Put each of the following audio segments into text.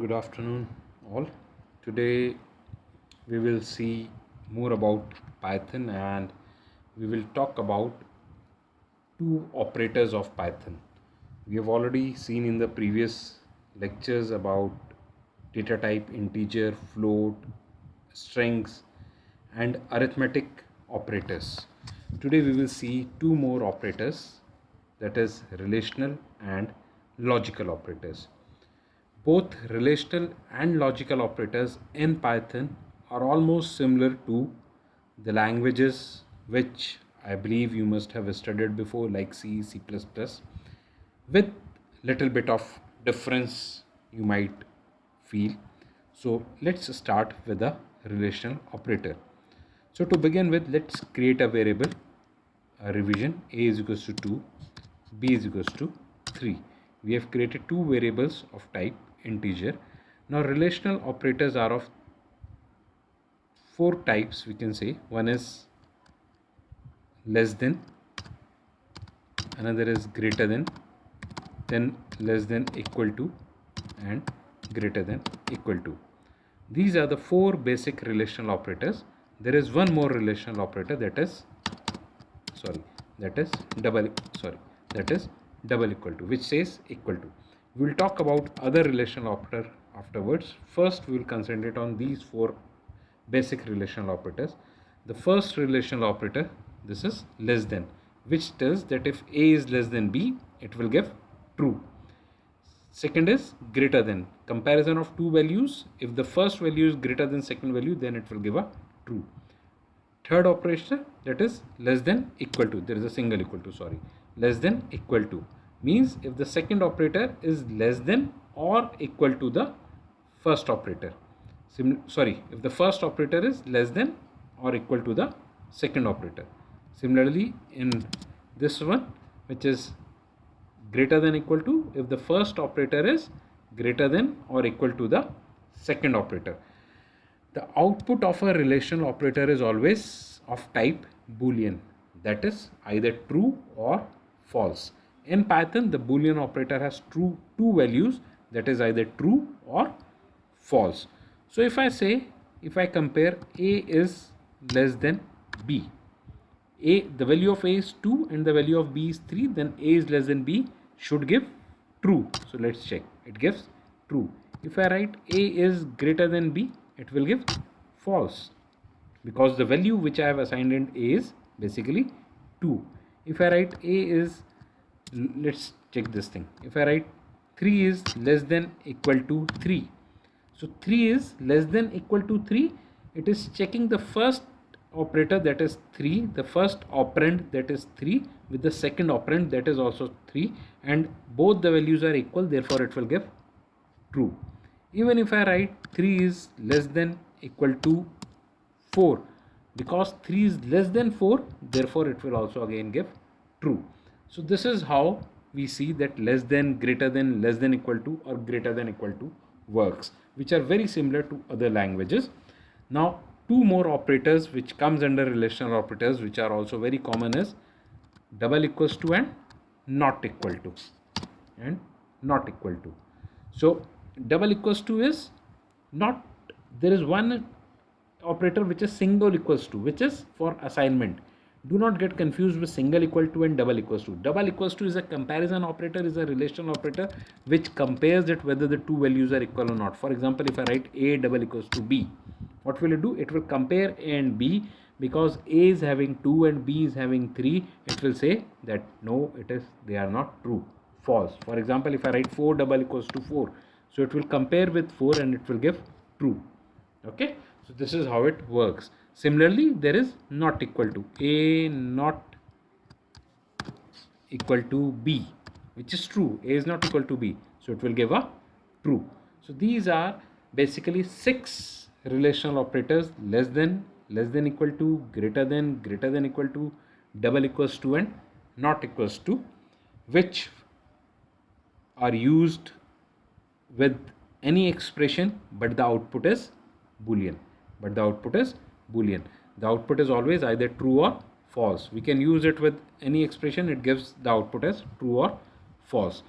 Good afternoon, all. Today we will see more about Python and we will talk about two operators of Python. We have already seen in the previous lectures about data type, integer, float, strings, and arithmetic operators. Today we will see two more operators, that is relational and logical operators. Both relational and logical operators in Python are almost similar to the languages which I believe you must have studied before, like C, C++, with little bit of difference you might feel. So let's start with a relational operator. So to begin with, let's create a variable, a revision. A is equals to 2, B is equals to 3. We have created two variables of type integer. Now relational operators are of four types, we can say. One is less than, another is greater than, then less than, equal to, and greater than, equal to. These are the four basic relational operators. There is one more relational operator, that is double equal to, which says equal to. We will talk about other relational operator afterwards. First we will concentrate on these four basic relational operators. The first relational operator, this is less than, which tells that if A is less than B, it will give true. Second is greater than, comparison of two values. If the first value is greater than second value, then it will give a true. Third operator, that is less than equal to, there is a single equal to, less than equal to, means if the second operator is less than or equal to the first operator. If the first operator is less than or equal to the second operator. Similarly, in this one, which is greater than equal to, if the first operator is greater than or equal to the second operator. The output of a relational operator is always of type Boolean, that is either true or false. In Python, the Boolean operator has two values, that is either true or false. So if I compare A is less than B, the value of A is 2 and the value of B is 3, then A is less than B should give true. So let's check, it gives true. If I write A is greater than B, it will give false, because the value which I have assigned in A is basically 2. If I write A is, let's check this thing, if I write 3 is less than equal to 3, so 3 is less than equal to 3, it is checking the first operator, that is 3, the first operand, that is 3, with the second operand, that is also 3, and both the values are equal, therefore it will give true. Even if I write 3 is less than equal to 4, because 3 is less than 4, therefore it will also again give true. So this is how we see that less than, greater than, less than equal to, or greater than equal to works, which are very similar to other languages. Now two more operators which comes under relational operators, which are also very common, is double equals to and not equal to, and not equal to. So double equals to is not, there is one operator which is single equals to, which is for assignment. Do not get confused with single equal to and double equals to. Double equals to is a comparison operator, is a relational operator which compares that whether the two values are equal or not. For example, if I write A double equals to B, what will it do? It will compare A and B, because A is having 2 and B is having 3. It will say that no, they are not true, false. For example, if I write 4 double equals to 4, so it will compare with 4 and it will give true. Okay, so this is how it works. Similarly, there is not equal to, A not equal to B, which is true. A is not equal to B, so it will give a true. So these are basically 6 relational operators: less than equal to, greater than equal to, double equals to, and not equals to, which are used with any expression, but the output is Boolean. The output is always either true or false. We can use it with any expression, it gives the output as true or false.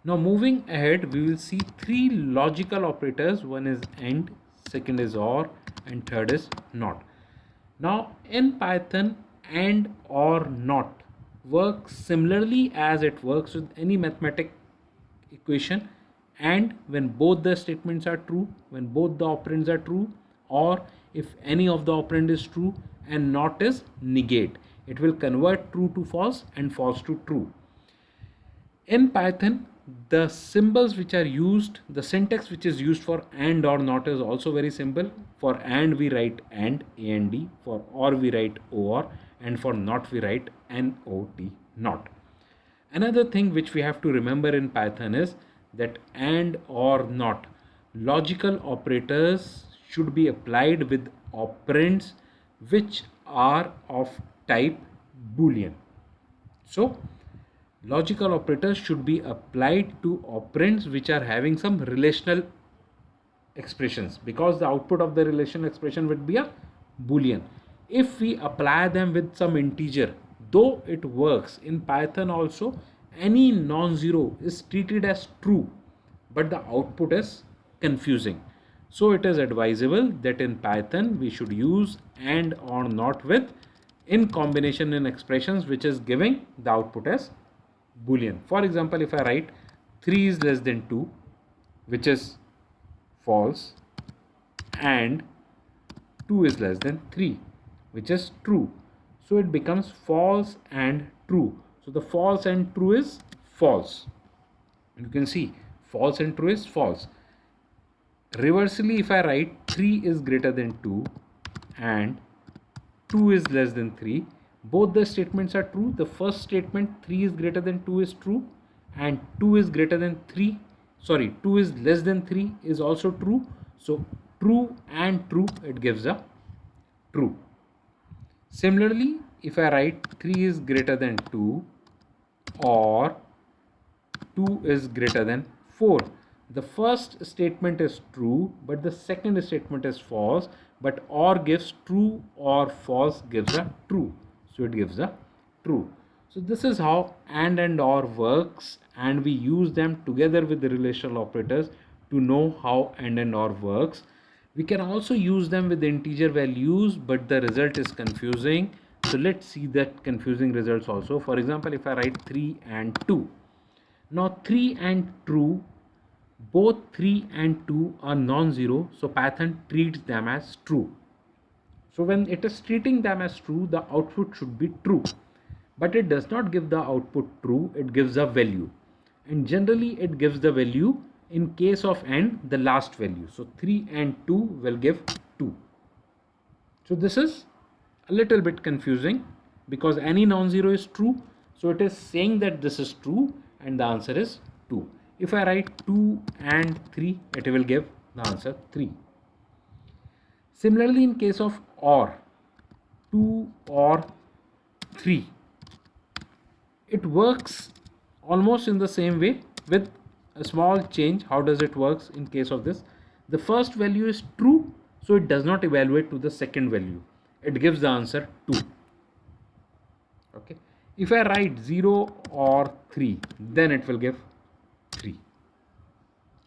Now moving ahead, we will see three logical operators. One is AND, second is OR, and third is NOT. Now in Python, AND or NOT works similarly as it works with any mathematical equation, and when both the statements are true, when both the operands are true, or if any of the operand is true and NOT is negate, it will convert true to false and false to true. In Python, the symbols which are used, the syntax which is used for AND or NOT is also very simple. For AND we write AND, AND, for OR we write OR, and for NOT we write NOT, NOT. Another thing which we have to remember in Python is that AND or NOT logical operators should be applied with operands which are of type Boolean. So logical operators should be applied to operands which are having some relational expressions, because the output of the relational expression would be a Boolean. If we apply them with some integer, though it works in Python also, any non-zero is treated as true, but the output is confusing. So it is advisable that in Python we should use AND or NOT with in combination in expressions which is giving the output as Boolean. For example, if I write 3 is less than 2, which is false, and 2 is less than 3, which is true. So it becomes false and true. So the false and true is false. You can see false and true is false. Reversely, if I write 3 is greater than 2 and 2 is less than 3, both the statements are true. The first statement, 3 is greater than 2, is true, and 2 is greater than 3, sorry, 2 is less than 3 is also true. So true and true, it gives a true. Similarly, if I write 3 is greater than 2 or 2 is greater than 4, the first statement is true, but the second statement is false, but OR gives true or false gives a true. So it gives a true. So this is how and OR works, and we use them together with the relational operators to know how and OR works. We can also use them with integer values, but the result is confusing. So let's see that confusing results also. For example, if I write 3 and 2. Now 3 and true, both 3 and 2 are non-zero, so Python treats them as true. So when it is treating them as true, the output should be true. But it does not give the output true, it gives a value. And generally it gives the value, in case of AND, the last value. So 3 and 2 will give 2. So this is a little bit confusing because any non-zero is true. So it is saying that this is true and the answer is 2. If I write 2 and 3, it will give the answer 3. Similarly, in case of OR, 2 or 3, it works almost in the same way with a small change. How does it works in case of this? The first value is true, so it does not evaluate to the second value. It gives the answer 2. Okay. If I write 0 or 3, then it will give 3.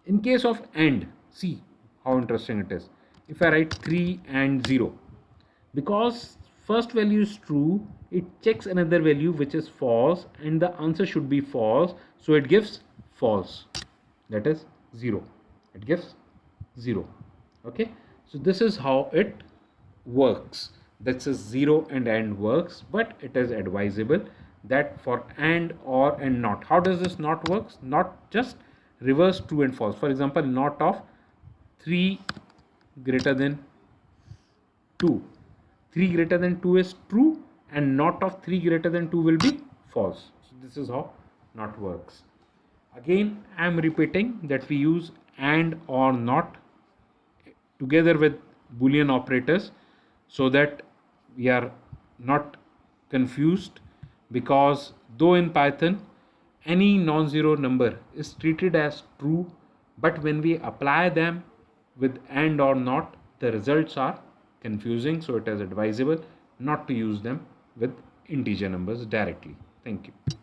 In case of AND, see how interesting it is. If I write 3 and 0, because first value is true, it checks another value which is false, and the answer should be false, so it gives false, that is 0. It gives 0. Okay, so this is how it works. This is 0 and AND works, but it is advisable that for AND, OR and NOT. How does this NOT works? NOT just reverse true and false. For example, NOT of 3 greater than 2. 3 greater than 2 is true, and NOT of 3 greater than 2 will be false. So this is how NOT works. Again, I am repeating that we use AND or NOT together with Boolean operators so that we are not confused, because though in Python any non-zero number is treated as true, but when we apply them with AND or NOT, the results are confusing. So it is advisable not to use them with integer numbers directly. Thank you.